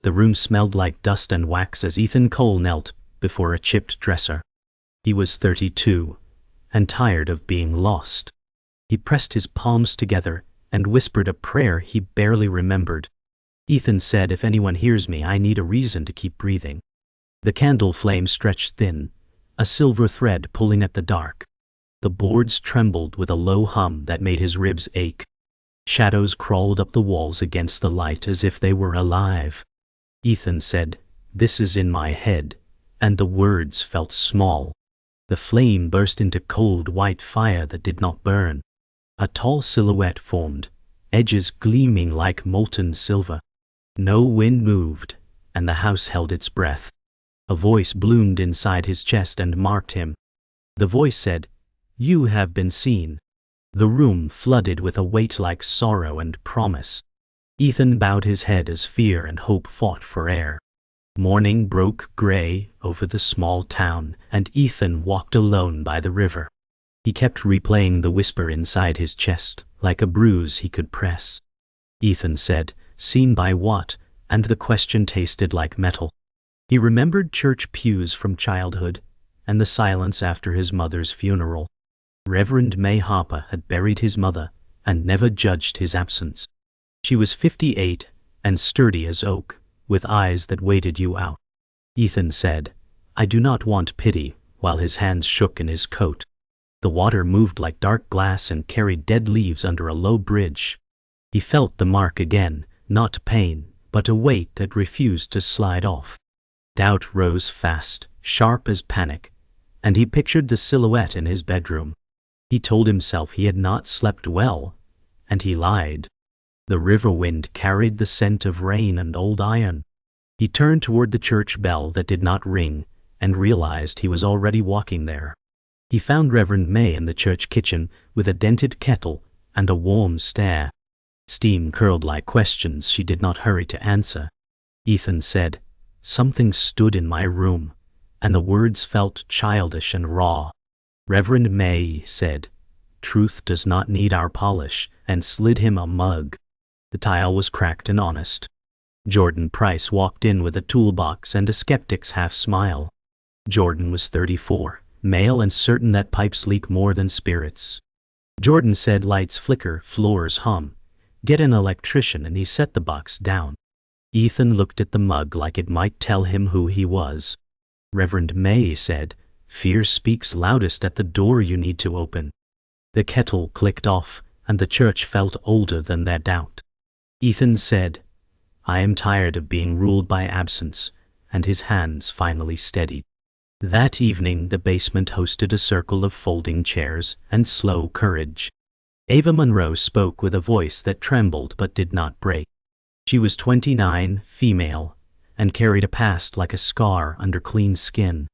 The room smelled like dust and wax as Ethan Cole knelt before a chipped dresser. He was 32, and tired of being lost. He pressed his palms together and whispered a prayer he barely remembered. Ethan said, "If anyone hears me, I need a reason to keep breathing." The candle flame stretched thin, a silver thread pulling at the dark. The boards trembled with a low hum that made his ribs ache. Shadows crawled up the walls against the light as if they were alive. Ethan said, "This is in my head," and the words felt small. The flame burst into cold white fire that did not burn. A tall silhouette formed, edges gleaming like molten silver. No wind moved, and the house held its breath. A voice bloomed inside his chest and marked him. The voice said, "You have been seen." The room flooded with a weight like sorrow and promise. Ethan bowed his head as fear and hope fought for air. Morning broke gray over the small town, and Ethan walked alone by the river. He kept replaying the whisper inside his chest, like a bruise he could press. Ethan said, "Seen by what?" and the question tasted like metal. He remembered church pews from childhood, and the silence after his mother's funeral. Reverend May Harper had buried his mother, and never judged his absence. She was 58, and sturdy as oak, with eyes that waited you out. Ethan said, "I do not want pity," while his hands shook in his coat. The water moved like dark glass and carried dead leaves under a low bridge. He felt the mark again, not pain, but a weight that refused to slide off. Doubt rose fast, sharp as panic, and he pictured the silhouette in his bedroom. He told himself he had not slept well, and he lied. The river wind carried the scent of rain and old iron. He turned toward the church bell that did not ring, and realized he was already walking there. He found Reverend May in the church kitchen with a dented kettle and a warm stare. Steam curled like questions she did not hurry to answer. Ethan said, "Something stood in my room," and the words felt childish and raw. Reverend May said, "Truth does not need our polish," and slid him a mug. The tile was cracked and honest. Jordan Price walked in with a toolbox and a skeptic's half-smile. Jordan was 34, male and certain that pipes leak more than spirits. Jordan said, "Lights flicker, floors hum. Get an electrician," and he set the box down. Ethan looked at the mug like it might tell him who he was. Reverend May said, "Fear speaks loudest at the door you need to open." The kettle clicked off, and the church felt older than their doubt. Ethan said, "I am tired of being ruled by absence," and his hands finally steadied. That evening the basement hosted a circle of folding chairs and slow courage. Ava Monroe spoke with a voice that trembled but did not break. She was 29, female, and carried a past like a scar under clean skin.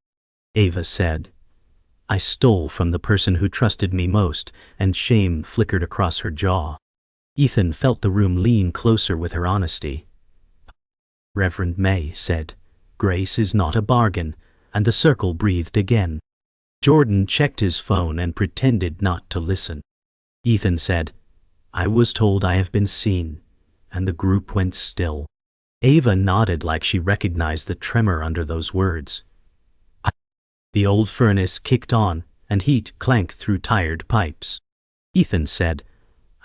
Ava said, "I stole from the person who trusted me most," and shame flickered across her jaw. Ethan felt the room lean closer with her honesty. Reverend May said, "Grace is not a bargain," and the circle breathed again. Jordan checked his phone and pretended not to listen. Ethan said, "I was told I have been seen," and the group went still. Ava nodded like she recognized the tremor under those words. The old furnace kicked on, and heat clanked through tired pipes. Ethan said,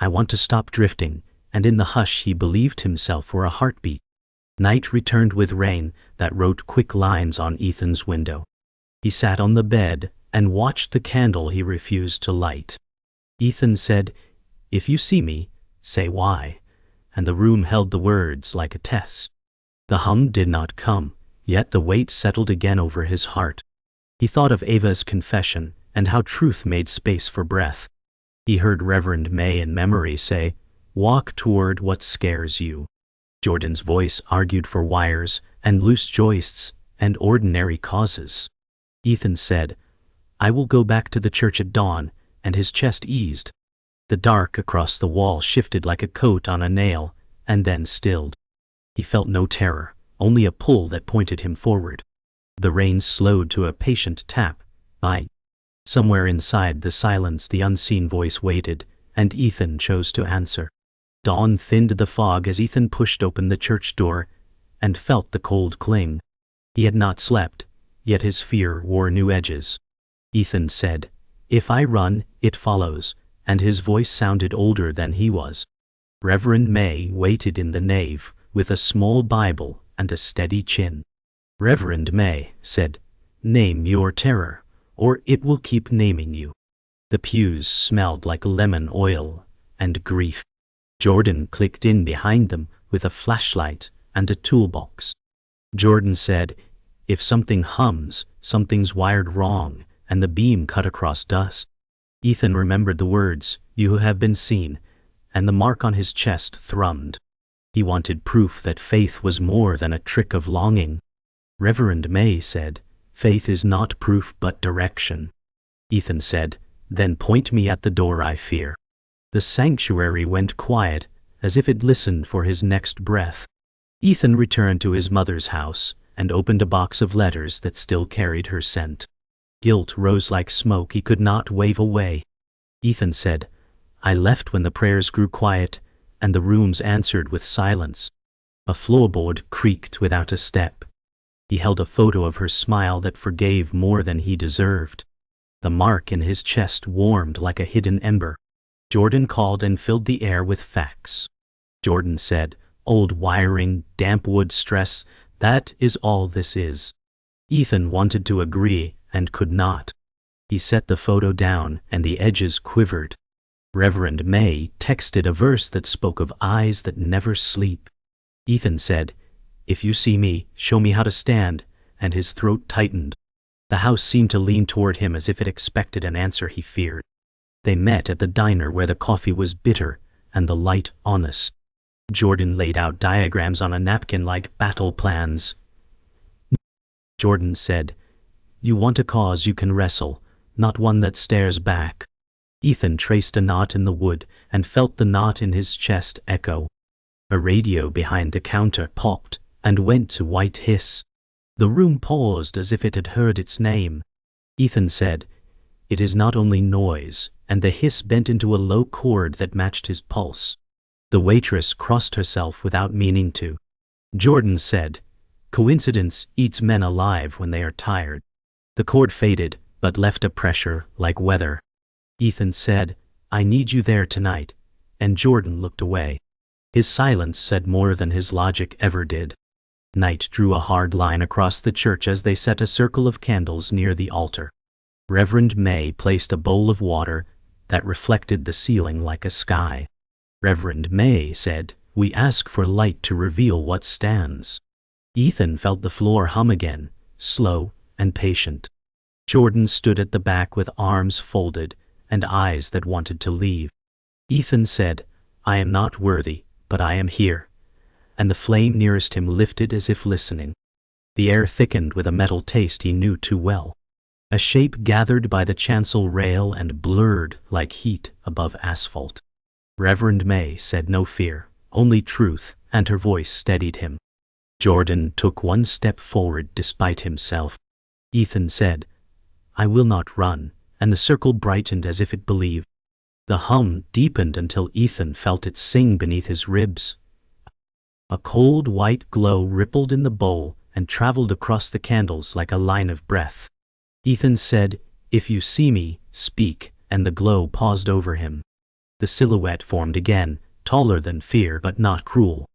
"I want to stop drifting," and in the hush he believed himself for a heartbeat. Night returned with rain that wrote quick lines on Ethan's window. He sat on the bed and watched the candle he refused to light. Ethan said, "If you see me, say why," and the room held the words like a test. The hum did not come, yet the weight settled again over his heart. He thought of Ava's confession and how truth made space for breath. He heard Reverend May in memory say, "Walk toward what scares you." Jordan's voice argued for wires and loose joists and ordinary causes. Ethan said, "I will go back to the church at dawn," and his chest eased. The dark across the wall shifted like a coat on a nail, and then stilled. He felt no terror, only a pull that pointed him forward. The rain slowed to a patient tap. Somewhere inside the silence the unseen voice waited, and Ethan chose to answer. Dawn thinned the fog as Ethan pushed open the church door, and felt the cold cling. He had not slept, yet his fear wore new edges. Ethan said, "If I run, it follows," and his voice sounded older than he was. Reverend May waited in the nave, with a small Bible and a steady chin. Reverend May said, "Name your terror, or it will keep naming you." The pews smelled like lemon oil and grief. Jordan clicked in behind them with a flashlight and a toolbox. Jordan said, "If something hums, something's wired wrong," and the beam cut across dust. Ethan remembered the words, "You have been seen," and the mark on his chest thrummed. He wanted proof that faith was more than a trick of longing. Reverend May said, "Faith is not proof but direction." Ethan said, "Then point me at the door I fear." The sanctuary went quiet, as if it listened for his next breath. Ethan returned to his mother's house and opened a box of letters that still carried her scent. Guilt rose like smoke he could not wave away. Ethan said, "I left when the prayers grew quiet, and the rooms answered with silence." A floorboard creaked without a step. He held a photo of her smile that forgave more than he deserved. The mark in his chest warmed like a hidden ember. Jordan called and filled the air with facts. Jordan said, "Old wiring, damp wood stress, that is all this is." Ethan wanted to agree and could not. He set the photo down and the edges quivered. Reverend May texted a verse that spoke of eyes that never sleep. Ethan said, "If you see me, show me how to stand," and his throat tightened. The house seemed to lean toward him as if it expected an answer he feared. They met at the diner where the coffee was bitter and the light honest. Jordan laid out diagrams on a napkin like battle plans. Jordan said, "You want a cause you can wrestle, not one that stares back." Ethan traced a knot in the wood and felt the knot in his chest echo. A radio behind the counter popped and went to white hiss. The room paused as if it had heard its name. Ethan said, "It is not only noise," and the hiss bent into a low chord that matched his pulse. The waitress crossed herself without meaning to. Jordan said, "Coincidence eats men alive when they are tired." The chord faded, but left a pressure like weather. Ethan said, "I need you there tonight," and Jordan looked away. His silence said more than his logic ever did. Night drew a hard line across the church as they set a circle of candles near the altar. Reverend May placed a bowl of water that reflected the ceiling like a sky. Reverend May said, "We ask for light to reveal what stands." Ethan felt the floor hum again, slow and patient. Jordan stood at the back with arms folded and eyes that wanted to leave. Ethan said, "I am not worthy, but I am here." And the flame nearest him lifted as if listening. The air thickened with a metal taste he knew too well. A shape gathered by the chancel rail and blurred like heat above asphalt. Reverend May said no fear, only truth, and her voice steadied him. Jordan took one step forward despite himself. Ethan said, "I will not run," and the circle brightened as if it believed. The hum deepened until Ethan felt it sing beneath his ribs. A cold white glow rippled in the bowl and traveled across the candles like a line of breath. Ethan said, "If you see me, speak," and the glow paused over him. The silhouette formed again, taller than fear but not cruel.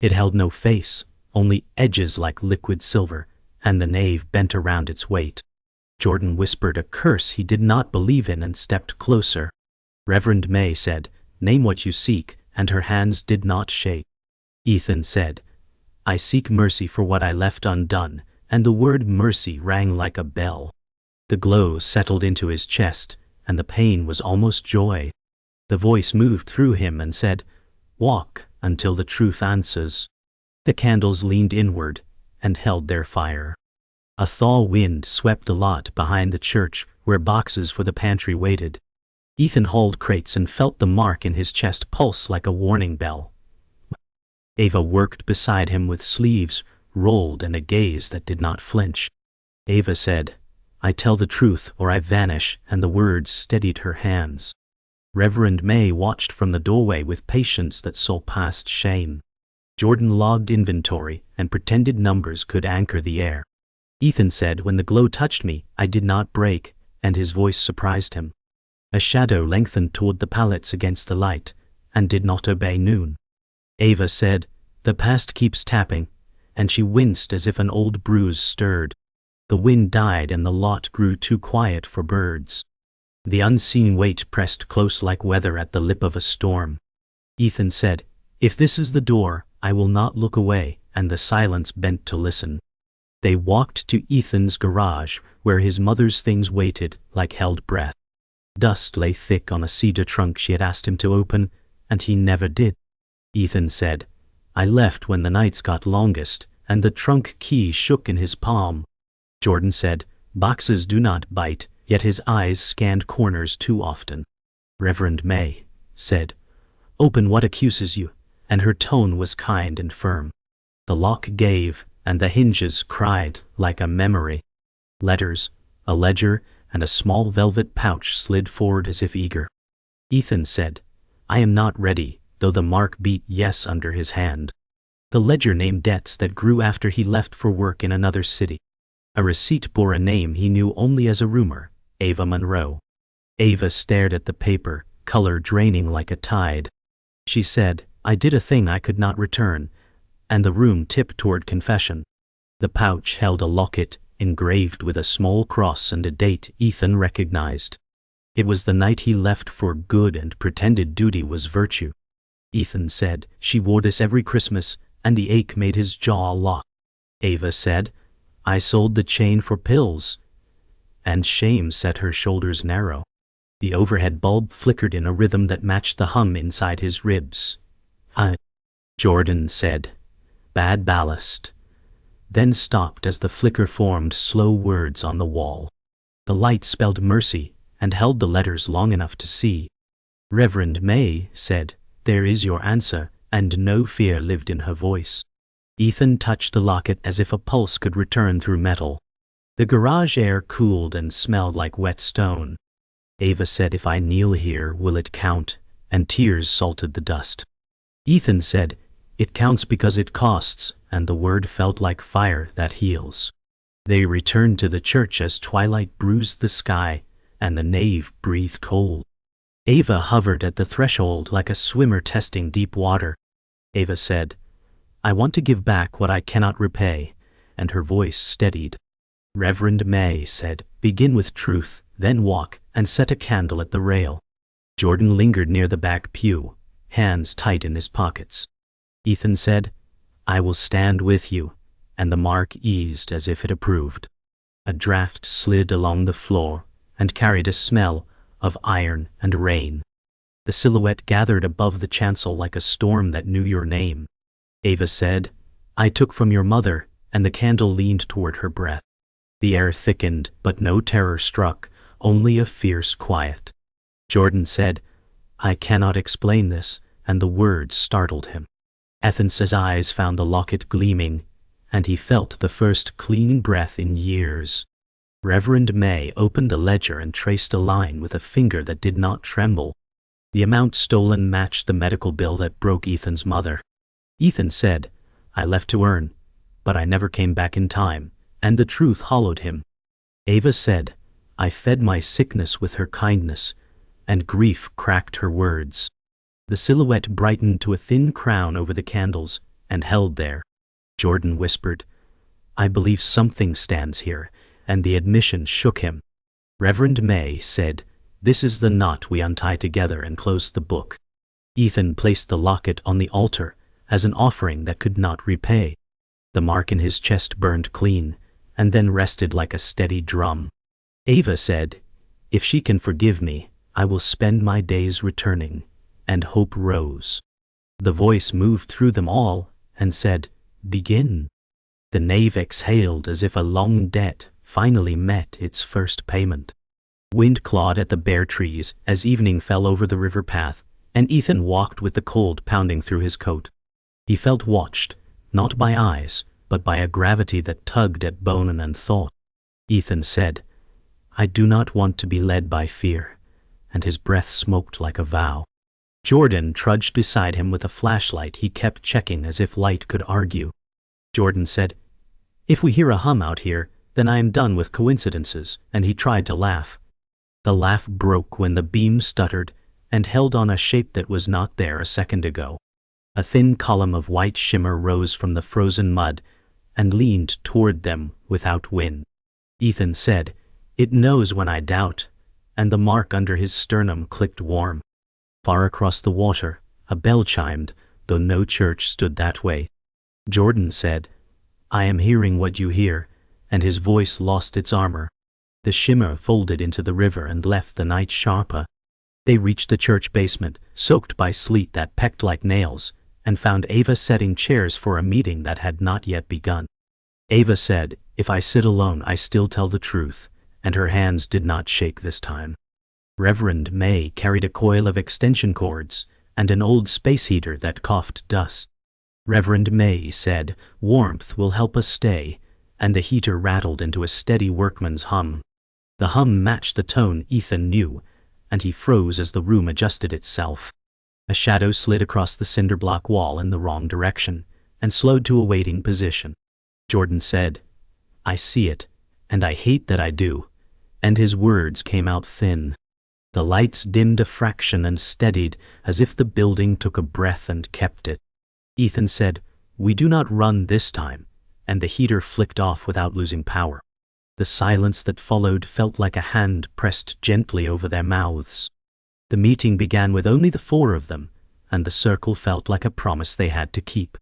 It held no face, only edges like liquid silver, and the nave bent around its weight. Jordan whispered a curse he did not believe in and stepped closer. Reverend May said, "Name what you seek," and her hands did not shake. Ethan said, "I seek mercy for what I left undone," and the word mercy rang like a bell. The glow settled into his chest, and the pain was almost joy. The voice moved through him and said, "Walk until the truth answers." The candles leaned inward and held their fire. A thaw wind swept a lot behind the church where boxes for the pantry waited. Ethan hauled crates and felt the mark in his chest pulse like a warning bell. Ava worked beside him with sleeves rolled and a gaze that did not flinch. Ava said, "I tell the truth or I vanish," and the words steadied her hands. Reverend May watched from the doorway with patience that saw past shame. Jordan logged inventory and pretended numbers could anchor the air. Ethan said, when the glow touched me, I did not break, and his voice surprised him. A shadow lengthened toward the pallets against the light, and did not obey noon. Ava said, the past keeps tapping, and she winced as if an old bruise stirred. The wind died and the lot grew too quiet for birds. The unseen weight pressed close like weather at the lip of a storm. Ethan said, if this is the door, I will not look away, and the silence bent to listen. They walked to Ethan's garage, where his mother's things waited, like held breath. Dust lay thick on a cedar trunk she had asked him to open, and he never did. Ethan said, I left when the nights got longest, and the trunk key shook in his palm. Jordan said, boxes do not bite, yet his eyes scanned corners too often. Reverend May said, open what accuses you, and her tone was kind and firm. The lock gave, and the hinges cried like a memory. Letters, a ledger, and a small velvet pouch slid forward as if eager. Ethan said, I am not ready, though the mark beat yes under his hand. The ledger named debts that grew after he left for work in another city. A receipt bore a name he knew only as a rumor, Ava Monroe. Ava stared at the paper, color draining like a tide. She said, I did a thing I could not return, and the room tipped toward confession. The pouch held a locket, engraved with a small cross and a date Ethan recognized. It was the night he left for good and pretended duty was virtue. Ethan said, she wore this every Christmas, and the ache made his jaw lock. Ava said, I sold the chain for pills, and shame set her shoulders narrow. The overhead bulb flickered in a rhythm that matched the hum inside his ribs. Jordan said, bad ballast, then stopped as the flicker formed slow words on the wall. The light spelled mercy, and held the letters long enough to see. Reverend May said, there is your answer, and no fear lived in her voice. Ethan touched the locket as if a pulse could return through metal. The garage air cooled and smelled like wet stone. Ava said, if I kneel here, will it count? And tears salted the dust. Ethan said, it counts because it costs, and the word felt like fire that heals. They returned to the church as twilight bruised the sky, and the nave breathed cold. Ava hovered at the threshold like a swimmer testing deep water. Ava said, I want to give back what I cannot repay, and her voice steadied. Reverend May said, begin with truth, then walk, and set a candle at the rail. Jordan lingered near the back pew, hands tight in his pockets. Ethan said, I will stand with you, and the mark eased as if it approved. A draft slid along the floor, and carried a smell of iron and rain. The silhouette gathered above the chancel like a storm that knew your name. Ava said, I took from your mother, and the candle leaned toward her breath. The air thickened, but no terror struck, only a fierce quiet. Jordan said, I cannot explain this, and the words startled him. Ethan's eyes found the locket gleaming, and he felt the first clean breath in years. Reverend May opened the ledger and traced a line with a finger that did not tremble. The amount stolen matched the medical bill that broke Ethan's mother. Ethan said, I left to earn, but I never came back in time, and the truth hollowed him. Ava said, I fed my sickness with her kindness, and grief cracked her words. The silhouette brightened to a thin crown over the candles, and held there. Jordan whispered, I believe something stands here, and the admission shook him. Reverend May said, this is the knot we untie together, and closed the book. Ethan placed the locket on the altar, as an offering that could not repay. The mark in his chest burned clean, and then rested like a steady drum. Ava said, if she can forgive me, I will spend my days returning, and hope rose. The voice moved through them all, and said, begin. The nave exhaled as if a long debt finally met its first payment. Wind clawed at the bare trees as evening fell over the river path, and Ethan walked with the cold pounding through his coat. He felt watched, not by eyes, but by a gravity that tugged at bone and thought. Ethan said, I do not want to be led by fear, and his breath smoked like a vow. Jordan trudged beside him with a flashlight he kept checking as if light could argue. Jordan said, "If we hear a hum out here, then I am done with coincidences," and he tried to laugh. The laugh broke when the beam stuttered and held on a shape that was not there a second ago. A thin column of white shimmer rose from the frozen mud and leaned toward them without wind. Ethan said, "It knows when I doubt," and the mark under his sternum clicked warm. Far across the water, a bell chimed, though no church stood that way. Jordan said, "I am hearing what you hear," and his voice lost its armor. The shimmer folded into the river and left the night sharper. They reached the church basement, soaked by sleet that pecked like nails, and found Ava setting chairs for a meeting that had not yet begun. Ava said, "If I sit alone, I still tell the truth," and her hands did not shake this time. Reverend May carried a coil of extension cords and an old space heater that coughed dust. Reverend May said, "Warmth will help us stay," and the heater rattled into a steady workman's hum. The hum matched the tone Ethan knew, and he froze as the room adjusted itself. A shadow slid across the cinder block wall in the wrong direction and slowed to a waiting position. Jordan said, "I see it, and I hate that I do," and his words came out thin. The lights dimmed a fraction and steadied as if the building took a breath and kept it. Ethan said, "We do not run this time," and the heater flicked off without losing power. The silence that followed felt like a hand pressed gently over their mouths. The meeting began with only the four of them, and the circle felt like a promise they had to keep.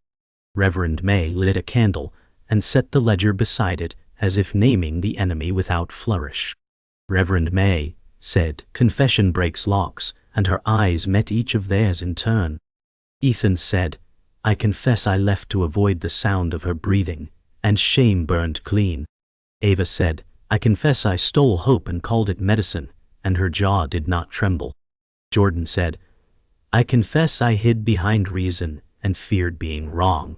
Reverend May lit a candle and set the ledger beside it as if naming the enemy without flourish. Reverend May said, "Confession breaks locks," and her eyes met each of theirs in turn. Ethan said, "I confess I left to avoid the sound of her breathing, and shame burned clean." Ava said, "I confess I stole hope and called it medicine," and her jaw did not tremble. Jordan said, "I confess I hid behind reason and feared being wrong,"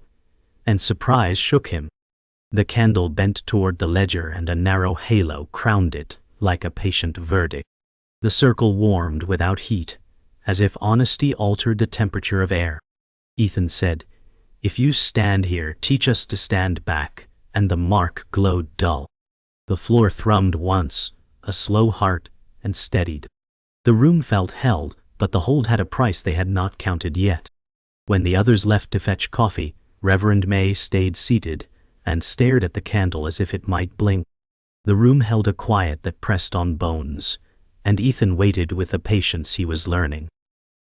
and surprise shook him. The candle bent toward the ledger and a narrow halo crowned it, like a patient verdict. The circle warmed without heat, as if honesty altered the temperature of air. Ethan said, "If you stand here, teach us to stand back," and the mark glowed dull. The floor thrummed once, a slow heart, and steadied. The room felt held, but the hold had a price they had not counted yet. When the others left to fetch coffee, Reverend May stayed seated and stared at the candle as if it might blink. The room held a quiet that pressed on bones, and Ethan waited with the patience he was learning.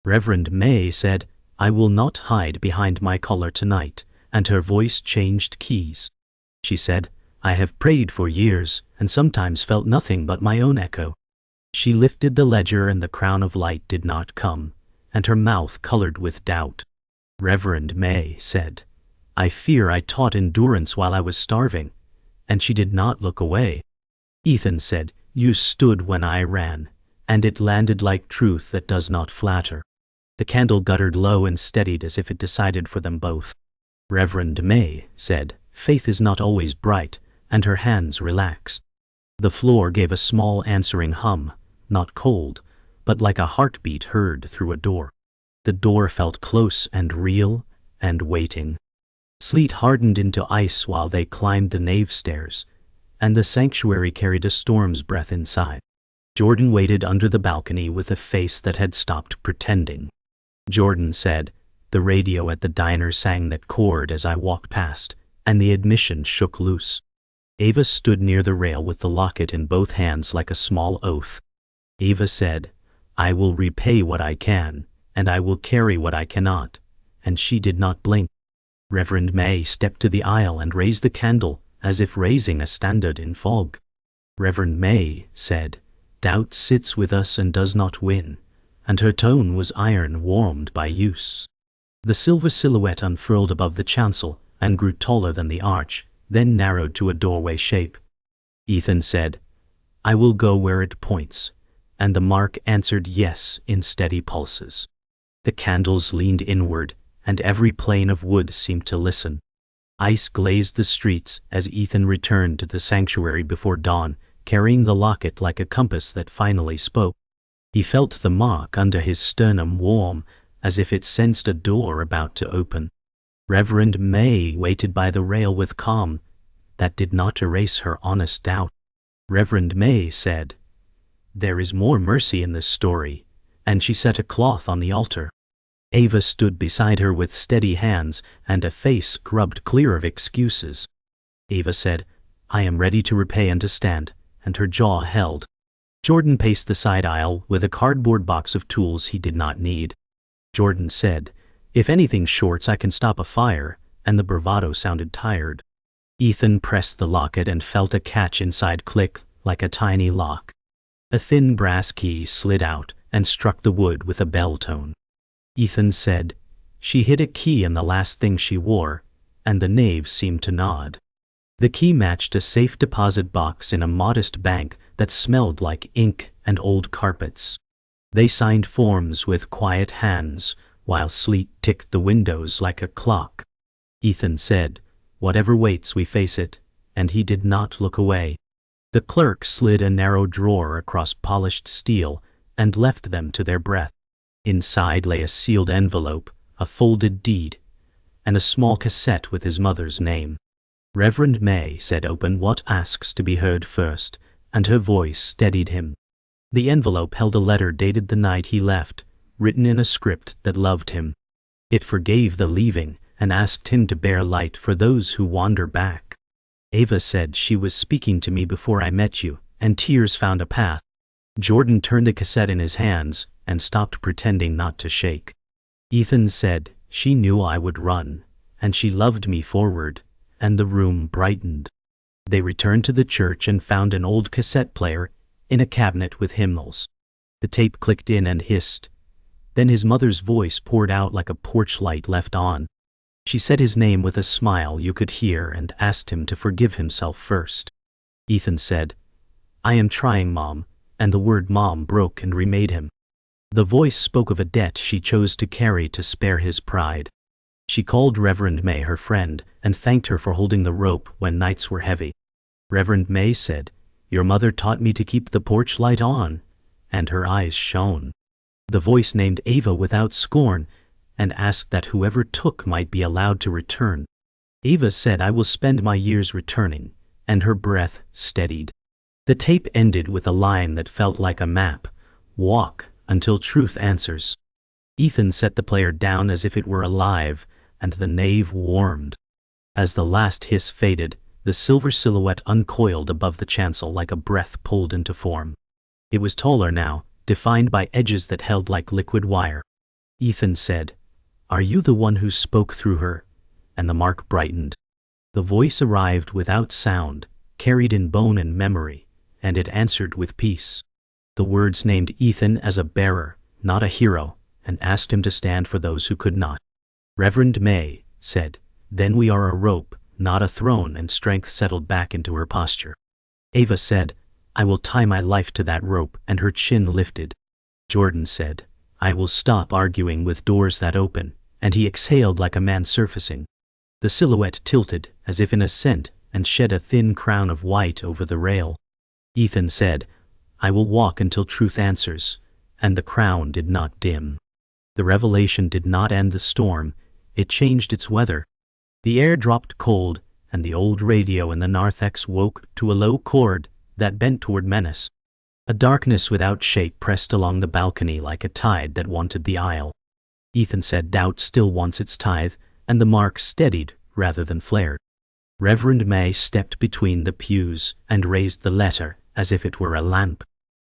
Reverend May said, "I will not hide behind my collar tonight," and her voice changed keys. She said, "I have prayed for years, and sometimes felt nothing but my own echo." She lifted the ledger and the crown of light did not come, and her mouth colored with doubt. Reverend May said, "I fear I taught endurance while I was starving," and she did not look away. Ethan said, "You stood when I ran, and it landed like truth that does not flatter." The candle guttered low and steadied as if it decided for them both. Reverend May said, "Faith is not always bright," and her hands relaxed. The floor gave a small answering hum, not cold, but like a heartbeat heard through a door. The door felt close and real and waiting. Sleet hardened into ice while they climbed the nave stairs, and the sanctuary carried a storm's breath inside. Jordan waited under the balcony with a face that had stopped pretending. Jordan said, "The radio at the diner sang that chord as I walked past, and the admission shook loose." Ava stood near the rail with the locket in both hands like a small oath. Ava said, "I will repay what I can, and I will carry what I cannot," and she did not blink. Reverend May stepped to the aisle and raised the candle, as if raising a standard in fog. Reverend May said, "Doubt sits with us and does not win," and her tone was iron warmed by use. The silver silhouette unfurled above the chancel and grew taller than the arch, then narrowed to a doorway shape. Ethan said, "I will go where it points," and the mark answered yes in steady pulses. The candles leaned inward, and every plane of wood seemed to listen. Ice glazed the streets as Ethan returned to the sanctuary before dawn, carrying the locket like a compass that finally spoke. He felt the mark under his sternum warm, as if it sensed a door about to open. Reverend May waited by the rail with calm that did not erase her honest doubt. Reverend May said, "There is more mercy in this story," and she set a cloth on the altar. Ava stood beside her with steady hands and a face scrubbed clear of excuses. Ava said, "I am ready to repay and to stand," and her jaw held. Jordan paced the side aisle with a cardboard box of tools he did not need. Jordan said, "If anything shorts, I can stop a fire," and the bravado sounded tired. Ethan pressed the locket and felt a catch inside click like a tiny lock. A thin brass key slid out and struck the wood with a bell tone. Ethan said, "She hid a key in the last thing she wore," and the knave seemed to nod. The key matched a safe deposit box in a modest bank that smelled like ink and old carpets. They signed forms with quiet hands, while sleet ticked the windows like a clock. Ethan said, "Whatever waits, we face it," and he did not look away. The clerk slid a narrow drawer across polished steel and left them to their breath. Inside lay a sealed envelope, a folded deed, and a small cassette with his mother's name. Reverend May said, "Open what asks to be heard first," and her voice steadied him. The envelope held a letter dated the night he left, written in a script that loved him. It forgave the leaving and asked him to bear light for those who wander back. Ava said, "She was speaking to me before I met you," and tears found a path. Jordan turned the cassette in his hands and stopped pretending not to shake. Ethan said, "She knew I would run, and she loved me forward," and the room brightened. They returned to the church and found an old cassette player in a cabinet with hymnals. The tape clicked in and hissed. Then his mother's voice poured out like a porch light left on. She said his name with a smile you could hear and asked him to forgive himself first. Ethan said, "I am trying, Mom," and the word Mom broke and remade him. The voice spoke of a debt she chose to carry to spare his pride. She called Reverend May her friend and thanked her for holding the rope when nights were heavy. Reverend May said, "Your mother taught me to keep the porch light on," and her eyes shone. The voice named Ava without scorn and asked that whoever took might be allowed to return. Ava said, "I will spend my years returning," and her breath steadied. The tape ended with a line that felt like a map: "Walk until truth answers." Ethan set the player down as if it were alive, and the nave warmed. As the last hiss faded, the silver silhouette uncoiled above the chancel like a breath pulled into form. It was taller now, defined by edges that held like liquid wire. Ethan said, "Are you the one who spoke through her?" And the mark brightened. The voice arrived without sound, carried in bone and memory, and it answered with peace. The words named Ethan as a bearer, not a hero, and asked him to stand for those who could not. Reverend May said, "Then we are a rope, not a throne," and strength settled back into her posture. Ava said, "I will tie my life to that rope," and her chin lifted. Jordan said, "I will stop arguing with doors that open," and he exhaled like a man surfacing. The silhouette tilted, as if in ascent, and shed a thin crown of white over the rail. Ethan said, "I will walk until truth answers," and the crown did not dim. The revelation did not end the storm, it changed its weather. The air dropped cold, and the old radio in the narthex woke to a low chord that bent toward menace. A darkness without shape pressed along the balcony like a tide that wanted the aisle. Ethan said, "Doubt still wants its tithe," and the mark steadied rather than flared. Reverend May stepped between the pews and raised the letter as if it were a lamp.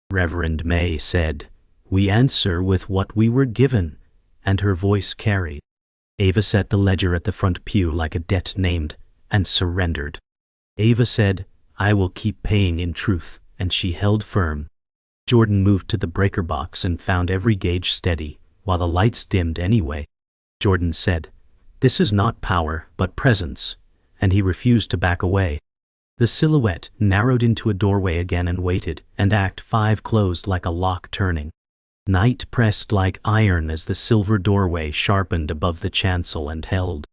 Reverend May said, "We answer with what we were given," and her voice carried. Ava set the ledger at the front pew like a debt named, and surrendered. Ava said, "I will keep paying in truth," and she held firm. Jordan moved to the breaker box and found every gauge steady, while the lights dimmed anyway. Jordan said, "This is not power, but presence," and he refused to back away. The silhouette narrowed into a doorway again and waited, and Act 5 closed like a lock turning. Night pressed like iron as the silver doorway sharpened above the chancel and held.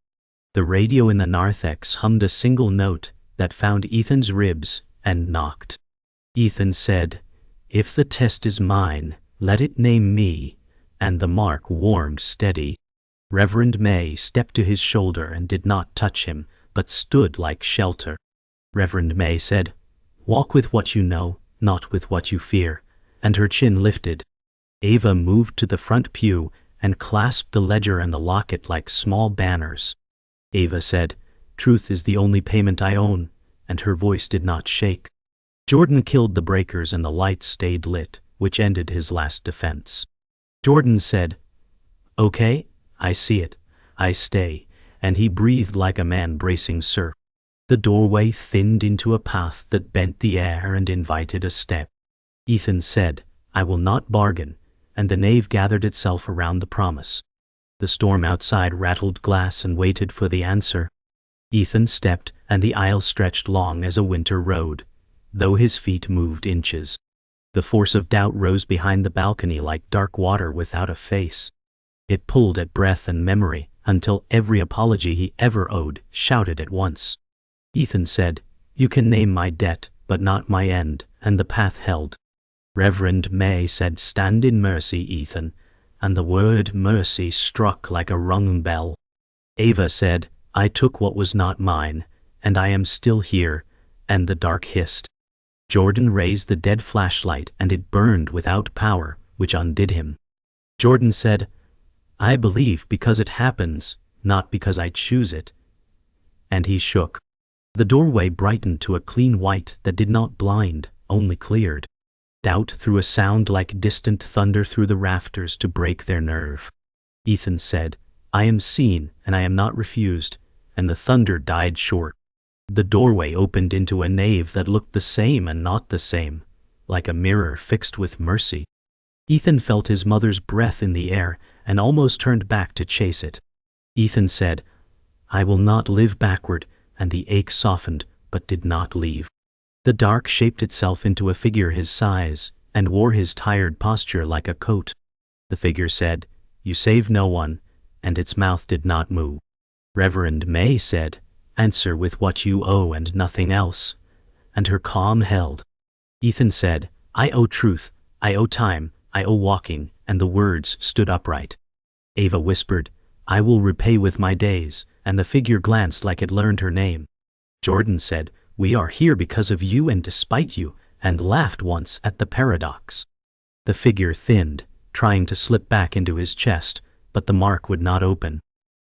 The radio in the narthex hummed a single note that found Ethan's ribs and knocked. Ethan said, "If the test is mine, let it name me," and the mark warmed steady. Reverend May stepped to his shoulder and did not touch him, but stood like shelter. Reverend May said, "Walk with what you know, not with what you fear," and her chin lifted. Ava moved to the front pew and clasped the ledger and the locket like small banners. Ava said, "Truth is the only payment I own," and her voice did not shake. Jordan killed the breakers and the light stayed lit, which ended his last defense. Jordan said, "Okay, I see it. I stay," and he breathed like a man bracing surf. The doorway thinned into a path that bent the air and invited a step. Ethan said, "I will not bargain," and the nave gathered itself around the promise. The storm outside rattled glass and waited for the answer. Ethan stepped, and the aisle stretched long as a winter road, though his feet moved inches. The force of doubt rose behind the balcony like dark water without a face. It pulled at breath and memory, until every apology he ever owed shouted at once. Ethan said, "You can name my debt, but not my end," and the path held. Reverend May said, "Stand in mercy, Ethan," and the word mercy struck like a rung bell. Ava said, "I took what was not mine, and I am still here," and the dark hissed. Jordan raised the dead flashlight and it burned without power, which undid him. Jordan said, "I believe because it happens, not because I choose it." And he shook. The doorway brightened to a clean white that did not blind, only cleared. Doubt threw a sound like distant thunder through the rafters to break their nerve. Ethan said, "I am seen and I am not refused," and the thunder died short. The doorway opened into a nave that looked the same and not the same, like a mirror fixed with mercy. Ethan felt his mother's breath in the air and almost turned back to chase it. Ethan said, "I will not live backward," and the ache softened, but did not leave. The dark shaped itself into a figure his size, and wore his tired posture like a coat. The figure said, "You save no one," and its mouth did not move. Reverend May said, "Answer with what you owe and nothing else," and her calm held. Ethan said, "I owe truth, I owe time, I owe walking," and the words stood upright. Ava whispered, "I will repay with my days," and the figure glanced like it learned her name. Jordan said, "We are here because of you and despite you," and laughed once at the paradox. The figure thinned, trying to slip back into his chest, but the mark would not open.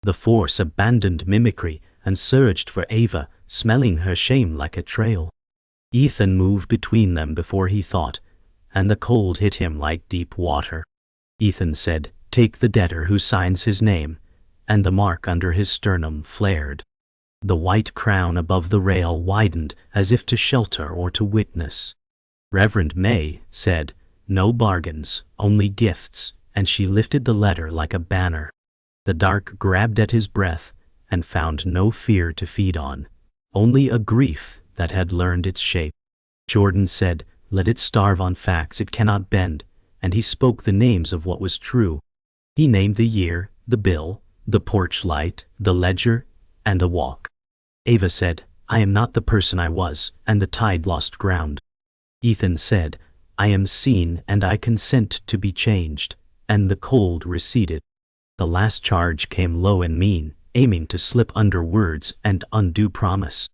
The force abandoned mimicry and surged for Ava, smelling her shame like a trail. Ethan moved between them before he thought, and the cold hit him like deep water. Ethan said, "Take the debtor who signs his name," and the mark under his sternum flared. The white crown above the rail widened as if to shelter or to witness. Reverend May said, "No bargains, only gifts," and she lifted the letter like a banner. The dark grabbed at his breath and found no fear to feed on, only a grief that had learned its shape. Jordan said, "Let it starve on facts it cannot bend," and he spoke the names of what was true. He named the year, the bill, the porch light, the ledger, and a walk. Ava said, "I am not the person I was," and the tide lost ground. Ethan said, "I am seen and I consent to be changed," and the cold receded. The last charge came low and mean, aiming to slip under words and undo promise.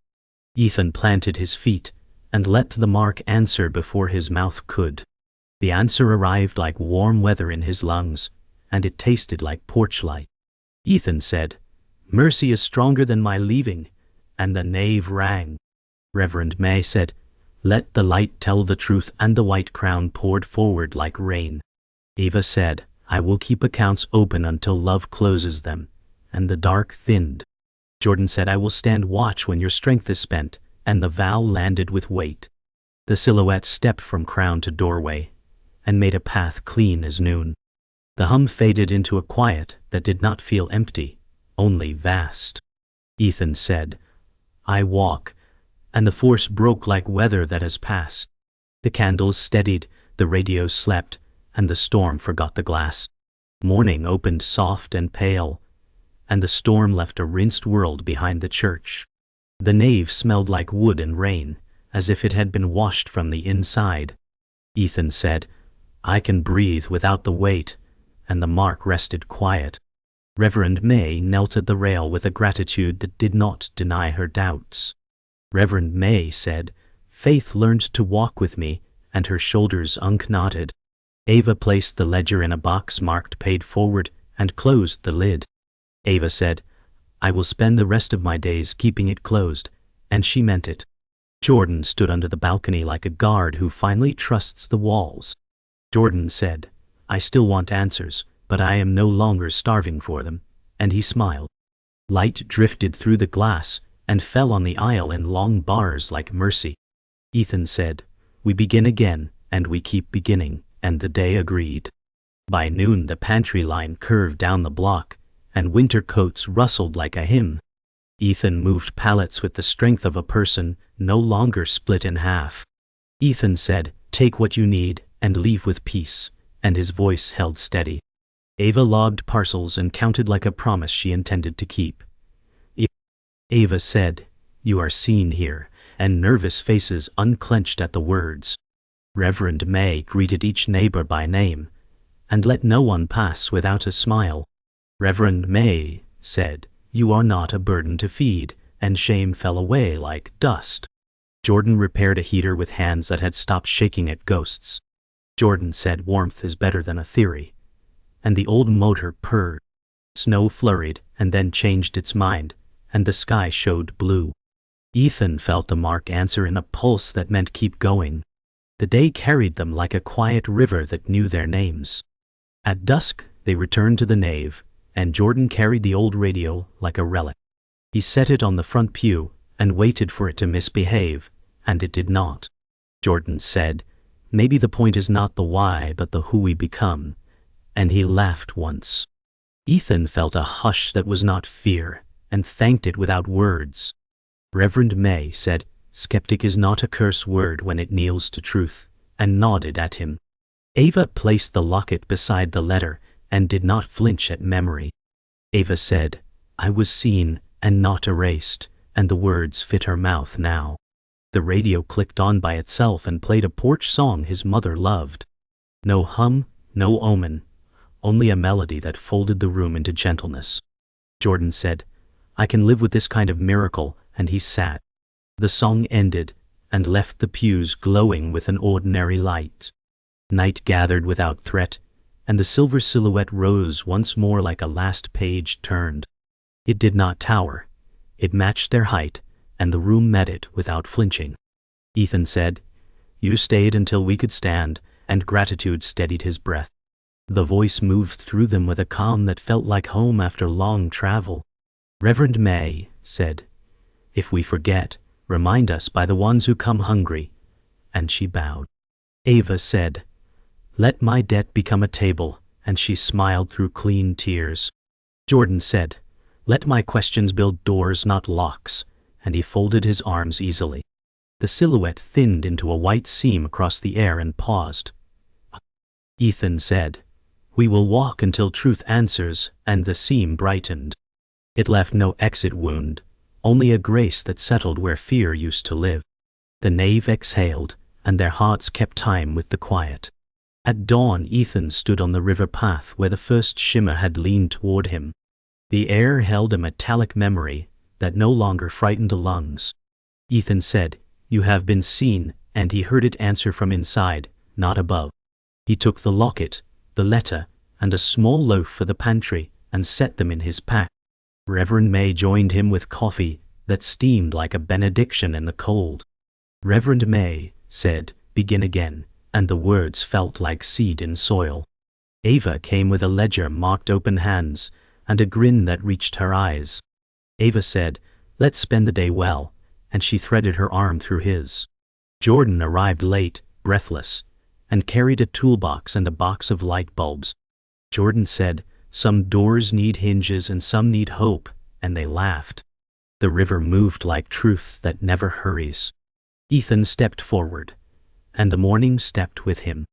Ethan planted his feet and let the mark answer before his mouth could. The answer arrived like warm weather in his lungs, and it tasted like porch light. Ethan said, "Mercy is stronger than my leaving," and the nave rang. Reverend May said, "Let the light tell the truth," and the white crown poured forward like rain. Ava said, "I will keep accounts open until love closes them," and the dark thinned. Jordan said, "I will stand watch when your strength is spent," and the vow landed with weight. The silhouette stepped from crown to doorway and made a path clean as noon. The hum faded into a quiet that did not feel empty, only vast. Ethan said, "I walk," and the force broke like weather that has passed. The candles steadied, the radio slept, and the storm forgot the glass. Morning opened soft and pale, and the storm left a rinsed world behind the church. The nave smelled like wood and rain, as if it had been washed from the inside. Ethan said, "I can breathe without the weight," and the mark rested quiet. Reverend May knelt at the rail with a gratitude that did not deny her doubts. Reverend May said, "Faith learned to walk with me," and her shoulders unknotted. Ava placed the ledger in a box marked "Paid Forward" and closed the lid. Ava said, "I will spend the rest of my days keeping it closed," and she meant it. Jordan stood under the balcony like a guard who finally trusts the walls. Jordan said, "I still want answers, but I am no longer starving for them," and he smiled. Light drifted through the glass and fell on the aisle in long bars like mercy. Ethan said, "We begin again, and we keep beginning," and the day agreed. By noon the pantry line curved down the block, and winter coats rustled like a hymn. Ethan moved pallets with the strength of a person, no longer split in half. Ethan said, "Take what you need, and leave with peace," and his voice held steady. Ava logged parcels and counted like a promise she intended to keep. Ava said, "You are seen here," and nervous faces unclenched at the words. Reverend May greeted each neighbor by name, and let no one pass without a smile. Reverend May said, "You are not a burden to feed," and shame fell away like dust. Jordan repaired a heater with hands that had stopped shaking at ghosts. Jordan said, "Warmth is better than a theory," and the old motor purred. Snow flurried and then changed its mind, and the sky showed blue. Ethan felt the mark answer in a pulse that meant keep going. The day carried them like a quiet river that knew their names. At dusk, they returned to the nave, and Jordan carried the old radio like a relic. He set it on the front pew and waited for it to misbehave, and it did not. Jordan said, "Maybe the point is not the why but the who we become," and he laughed once. Ethan felt a hush that was not fear, and thanked it without words. Reverend May said, "Skeptic is not a curse word when it kneels to truth," and nodded at him. Ava placed the locket beside the letter and did not flinch at memory. Ava said, "I was seen and not erased," and the words fit her mouth now. The radio clicked on by itself and played a porch song his mother loved. No hum, no omen, only a melody that folded the room into gentleness. Jordan said, "I can live with this kind of miracle," and he sat. The song ended and left the pews glowing with an ordinary light. Night gathered without threat, and the silver silhouette rose once more like a last page turned. It did not tower. It matched their height, and the room met it without flinching. Ethan said, "You stayed until we could stand," and gratitude steadied his breath. The voice moved through them with a calm that felt like home after long travel. Reverend May said, "If we forget, remind us by the ones who come hungry," and she bowed. Ava said, "Let my debt become a table," and she smiled through clean tears. Jordan said, "Let my questions build doors, not locks," and he folded his arms easily. The silhouette thinned into a white seam across the air and paused. Ethan said, "We will walk until truth answers," and the seam brightened. It left no exit wound, only a grace that settled where fear used to live. The nave exhaled, and their hearts kept time with the quiet. At dawn, Ethan stood on the river path where the first shimmer had leaned toward him. The air held a metallic memory that no longer frightened the lungs. Ethan said, "You have been seen," and he heard it answer from inside, not above. He took the locket, the letter, and a small loaf for the pantry, and set them in his pack. Reverend May joined him with coffee that steamed like a benediction in the cold. Reverend May said, "Begin again," and the words felt like seed in soil. Ava came with a ledger marked "Open Hands," and a grin that reached her eyes. Ava said, "Let's spend the day well," and she threaded her arm through his. Jordan arrived late, breathless, and carried a toolbox and a box of light bulbs. Jordan said, "Some doors need hinges and some need hope," and they laughed. The river moved like truth that never hurries. Ethan stepped forward, and the morning stepped with him.